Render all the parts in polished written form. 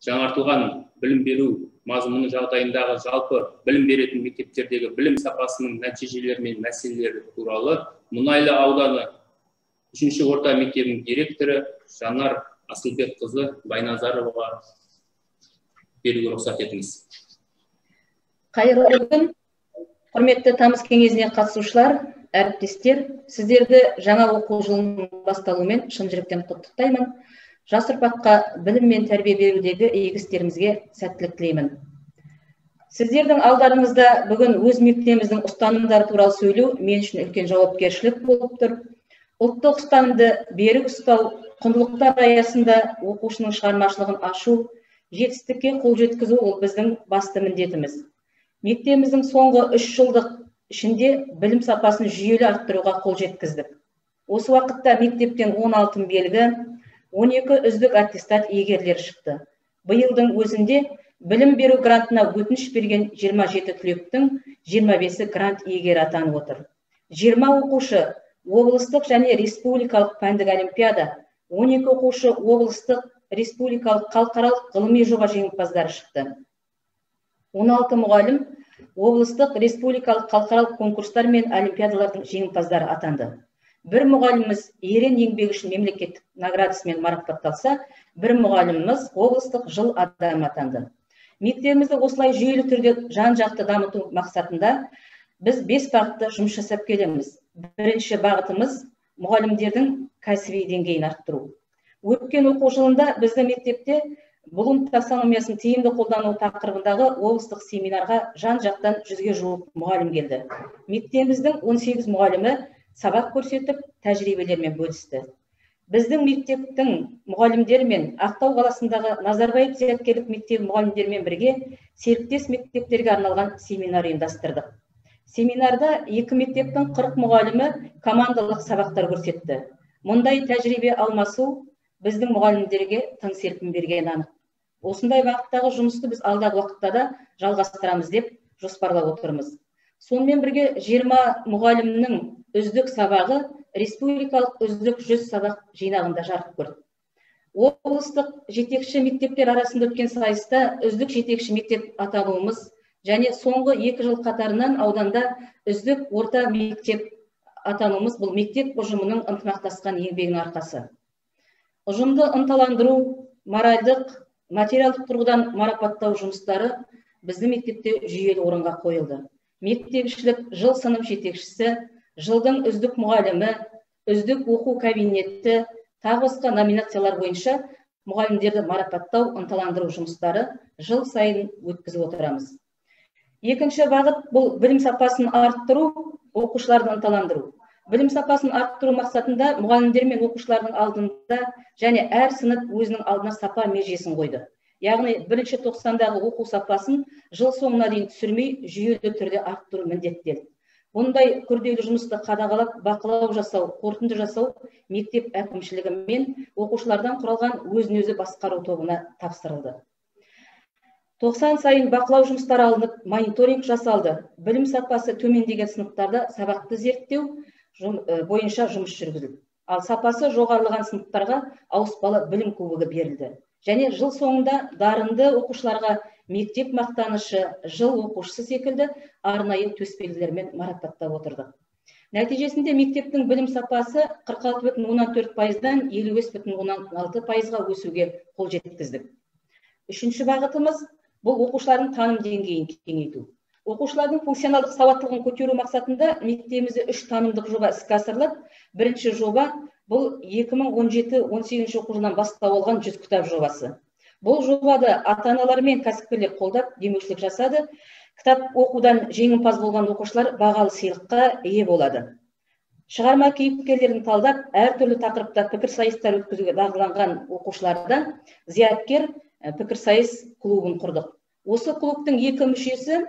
жаңартылған білім беру мазмұны жағдайындағы жалпы білім беретін мектептердегі білім сапасының нәтижелері мен мәселелері туралы Мұнайлы ауданы 3-ші орта мектебінің директоры Жанар Асылбекқызы Байназароваға беруге рұқсат етіңіз. Қайырлы күн, құрметті тамыз кеңесіне қатысушылар, әріптестер, сіздерді жаңа оқу жылының басталуымен шын жүректен құттықтаймын. Жас ұрпаққа білім мен тәрбие берудегі игі істеріңізге сәттілік тілеймін. Сіздердің алдарыңызда бүгін өз мектебіміздің ұстанымдары туралы сөйлеу мен үшін үлкен жауапкершілік болып тұр. Ұлттық ұстанымды берік ұстау, құндылықтар аясында оқушының шығармашылығын ашу, жетістікке қол жеткізу ол біздің басты міндетіміз. Мектебіміздің соңғы 3 жылдық ішінде білім сапасын жүйелі арттыруға қол жеткіздік. Осы уақытта мектептен 16 белгі, 12 үздік аттестат иегерлері шықты. Биылдың өзінде білім беру грантына өтініш берген 27 түлектің 25-і грант иегері атанып отыр. 20 оқушы облыстық және республикалық пәндік олимпиада, 12 оқушы облыстық республикалық халықаралық ғылыми жоба жеңімпаздары шықты. 16 мұғалім облыстық республикалық халықаралық конкурстар мен олимпиадалардың жеңімпаздары атанды. Бір мұғаліміміз ерен еңбегі үшін мемлекеттік наградасымен марапатталса, бір мұғаліміміз облыстық жыл адамы атанды. Мектебімізді осылай жүйелі түрде жан-жақты дамыту мақсатында біз 5 бағытта жұмыс жасап келеміз. Бірінші бағытымыз мұғалімдердің кәсіби деңгейін арттыру. Өткен оқу жылында біздің мектепте Блум таксономиясын тиімді қолдану тақырыбындағы облыстық семинарға жан-жақтан 100-ге жуық мұғалім келді. Мектебіміздің 18 мұғалімі сабақ көрсетіп, тәжірибелермен бөлісті. Біздің мектептің мұғалімдерімен Ақтау қаласындағы Назарбаев зияткерлік мектебі мұғалімдерімен бірге серіктес мектептерге арналған семинар ұйымдастырдық. Семинарда 2 мектептің 40 мұғалімі командалық сабақтар көрсетті. Мұндай тәжірибе алмасу біздің мұғалімдерге тың серпін берген анық. Осындай бағыттағы жұмысты біз алдағы уақытта да жалғастырамыз деп жоспарлап отырмыз. Сонымен бірге 20 мұғалімнің үздік сабағы республикалық үздік 100 сабақ жинағында жарық көрді. Облыстық жетекші мектептер арасында өткен сайыста үздік жетекші мектеп атануымыз және соңғы 2 жыл қатарынан ауданда үздік орта мектеп атануымыз бұл мектеп ұжымының ынтымақтасқан еңбегінің арқасы. Ұжымды ынталандыру, моральдық, материалдық тұрғыдан марапаттау жұмыстары біздің мектепте жүйелі орынға қойылды. Мектепшілік жыл сынып жетекшісі, жылдың үздік мұғалімі, үздік оқу кабинеті, тағы басқа номинациялар бойынша мұғалімдерді марапаттау, ынталандыру жұмыстары жыл сайын өткізіп отырамыз. Екінші бағыт бұл білім сапасын арттыру, оқушыларды ынталандыру. Білім сапасын арттыру мақсатында мұғалімдер мен оқушылардың алдында және әр сынып өзінің алдына сапа межесін қойды. Яғни 1-ші тоқсандағы оқу сапасын жыл соңына дейін түсірмей жүйелі түрде арттыру міндеттелді. Бұндай күрделі жұмысты қадағалап, бақылау жасау, қорытынды жасау мектеп әкімшілігі мен оқушылардан құралған өзін-өзі басқару тобына тапсырылды. 90 сайын бақылау жұмыстары алынып, мониторинг жасалды. Білім сапасы төмендеген сыныптарда сабақты зерттеу бойынша жұмыс жүргізілді. Ал сапасы жоғарылаған сыныптарға ауыспалы білім кубогы берілді. Және жыл соңында дарынды оқушыларға мектеп мақтанышы, жыл оқушысы секілді арнайы төсбелгілермен марапаттап отырдық. Нәтижесінде мектептің білім сапасы 46,4%-дан 55,6%-ға өсуге қол жеткіздік. Үшінші бағытымыз бұл оқушылардың таным деңгейін кеңейту. Оқушылардың функционалдық сауаттылығын көтеру мақсатында мектебімізде 3 танымдық жоба іске асырылып, бірінші жоба бұл 2017-18 оқу жылынан бастау алған 100 кітап жобасы. Бұл жобада ата-аналар мен кәсіпкерлер қолдап демеушілік жасады. Кітап оқудан жеңімпаз болған оқушылар бағалы сыйлыққа ие болады. Шығарма кейіпкерлерін талдап, әртүрлі тақырыпта пікірсайыстар өткізуге дағдыланған оқушылардан зияткер пікірсайыс клубын құрдық. Осы клубтың 2 мүшесі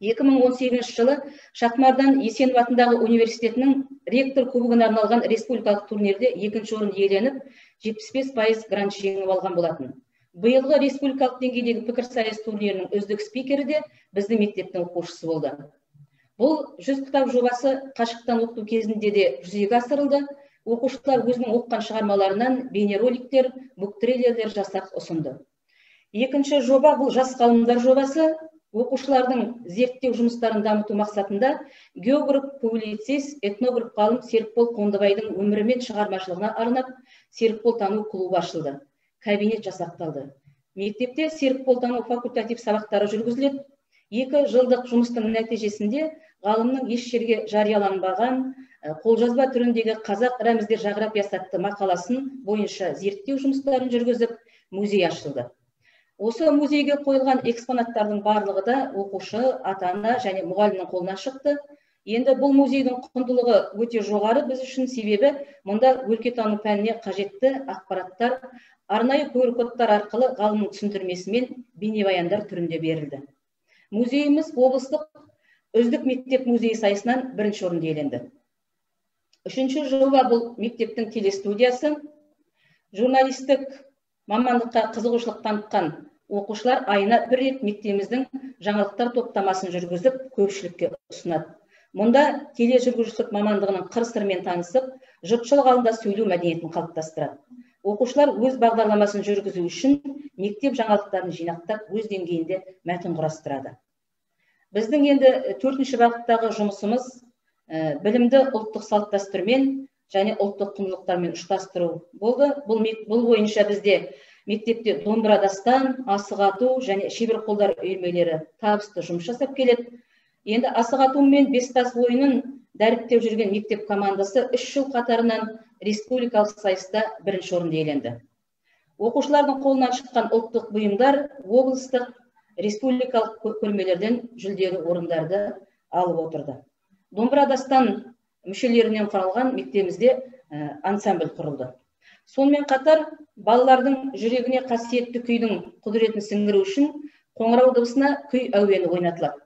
2018 жылы Шахмардан Есенов атындағы университетінің ректор кубогына арналған республикалық турнирде 2-ші орын иеленіп, 75% грант жеңіп алған болатын. Биылғы республикалық деңгейдегі пікірсайыс турнирінің үздік спикері де біздің мектептің оқушысы болды. Бұл 100 кітап жобасы қашықтан оқыту кезінде де жүзеге асырылды. Оқушылар өзінің оқыған шығармаларынан бейнероликтер, буктрейлерлер жасап ұсынды. Екінші жоба бұл жас ғалымдар жобасы. Оқушылардың зерттеу жұмыстарын дамыту мақсатында географ, публицист, этнограф ғалым Серікбол Қондыбайдың өмірі мен шығармашылығына арнап Серікбол тану клубы ашылды. Кабинет жасақталды. Мектепте Серікбол тану факультатив сабақтары жүргізіледі. 2 жылдық жұмыстың нәтижесінде ғалымның еш жерге жарияланбаған қолжазба түріндегі қазақ рәміздер жағрапиясы атты мақаласын бойынша зерттеу жұмыстарын жүргізіп, музей ашылды. Осы музейге қойылған экспонаттардың барлығы да оқушы, ата-ана және мұғалімнің қолынан шықты. Енді бұл музейдің құндылығы өте жоғары біз үшін, себебі мұнда өлкетану пәніне қажетті ақпараттар арнайы QR кодтар арқылы ғалымның түсіндірмесімен бейнебаяндар түрінде берілді. Музейіміз облыстық үздік мектеп музей сайысынан 1-ші орынды иеленді. 3-ші жоба бұл мектептің телестудиясы. Журналистік мамандыққа қызығушылық танытқан оқушылар айына 1 рет мектебіміздің жаңалықтар топтамасын жүргізіп, көпшілікке ұсынады. Мұнда тележүргізушілік мамандығының қыр-сырымен танысып, жұртшылық алдында сөйлеу мәдениетін қалыптастырады. Оқушылар өз бағдарламасын жүргізу үшін мектеп жаңалықтарын жинақтап, өз деңгейінде мәтін құрастырады. Біздің енді 4-ші бағыттағы жұмысымыз білімді ұлттық салт-дәстүрмен және ұлттық құндылықтармен ұштастыру болды. Бұл бойынша бізде мектепте домбыра дастан, асық ату және шебер қолдар үйірмелері табысты жұмыс жасап келеді. Енді асық ату мен бестас ойынын дәріптеп жүрген мектеп командасы 3 жыл қатарынан республикалық сайыста 1-ші орынды иеленді. Оқушылардың қолынан шыққан ұлттық бұйымдар облыстық, республикалық көрмелерден жүлделі орындарды алып отырды. Домбыра дастан мүшелерінен құралған мектебімізде ансамбль құрылды. Сонымен қатар балалардың жүрегіне қасиетті күйдің құдіретін сіңіру үшін қоңырау дыбысына күй әуені ойнатылады.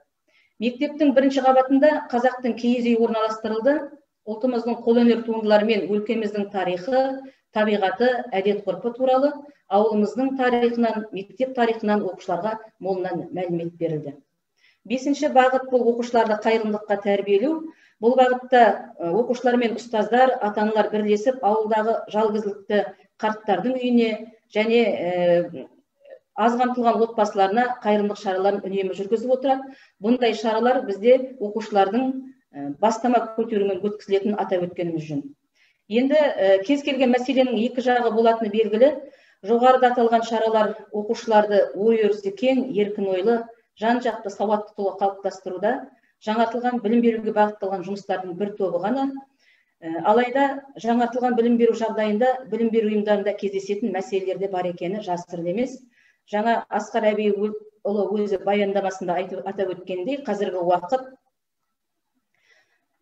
Мектептің 1-ші қабатында қазақтың киіз үй орналастырылды. Ұлтымыздың қолөнер туындылары мен өлкеміздің тарихы, табиғаты, әдет-ғұрпы туралы ауылымыздың тарихынан, мектеп тарихынан оқушыларға молынан мәлімет берілді. 5-ші бағыт бұл оқушыларды қайырымдылыққа тәрбиелеу. Бұл бағытта оқушылар мен ұстаздар, ата-аналар бірлесіп ауылдағы жалғызілікті қарттардың үйіне және аз қамтылған отбасыларына қайырымдылық шараларын үнемі жүргізіп отырады. Бұндай шаралар бізде оқушылардың бастама көтерумен өткізілетінін атап өткеніміз жөн. Енді кез келген мәселенің 2 жағы болатыны белгілі. Жоғарыда аталған шаралар оқушыларды ой-өрісі кең, еркін ойлы, жан-жақты сауатты тұлға қалыптастыруда жаңартылған білім беруге бағытталған жұмыстардың бір тобы ғана. Алайда жаңартылған білім беру жағдайында білім беру ұйымдарында кездесетін мәселелерде бар екені жасырын емес. Жаңа Асқар Әбейұлы өзі баяндамасында атап өткендей, қазіргі уақыт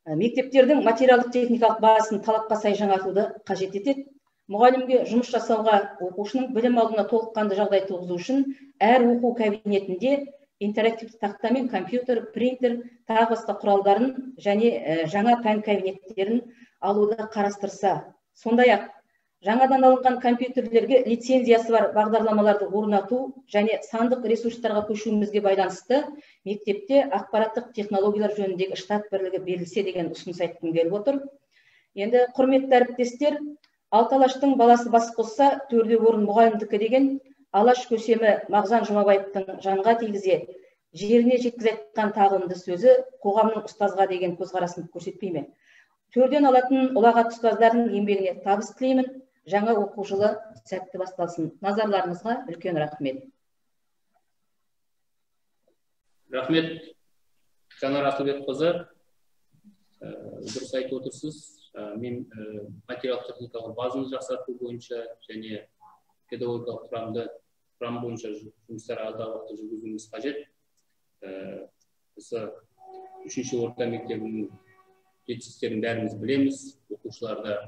мектептердің материалдық техникалық базасын талапқа сай жаңартуды қажет етеді. Мұғалімге жұмыс жасауға, оқушының білім алуына толыққанды жағдай туғызу үшін әр оқу кабинетінде интерактивті тақта мен компьютер, принтер, тағы басқа құралдарын және жаңа пән кабинеттерін алуды қарастырса, сондай-ақ жаңадан алынған компьютерлерге лицензиясы бар бағдарламаларды орнату және сандық ресурстарға көшуімізге байланысты мектепте ақпараттық технологиялар жөніндегі штат бірлігі берілсе деген ұсыныс айтқым келіп отыр. Енді құрметті әріптестер, Алталаштың баласы бас қосса, 4-де орын мұғалімдікі деген Алаш көсемі Мағжан Жұмабаевтың жанға тигізе жеріне жеткізе айтқан тағылымды сөзі қоғамның ұстазға деген көзқарасын көрсетпей ме? 4-ден алатын ұлағат ұстаздардың еңбегіне табыс тілеймін. Жаңа оқу жылы сәтті басталсын. Назарларыңызға үлкен рахмет. Рахмет, Жанар Асылбекқызы. Дұрыс айтып отырсыз. Мен материалдық техникалық базаны жақсарту бойынша және педагогикалық құрам бойынша жұмыстар алдағы уақытта жүргізуіміз қажет. Осы 3-ші орта мектебінің жетістіктерін бәріміз білеміз. Оқушыларда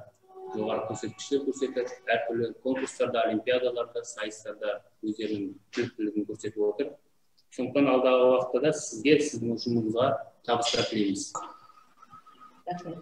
жоғары көрсеткіштер көрсетіп, әртүрлі конкурстарда, олимпиадаларда, сайыстарда өздерінің біліктілігін көрсетіп отыр. Сондықтан алдағы уақытта да сізге, сіздің жұмысыңызға табыстар тілейміз. Рахмет.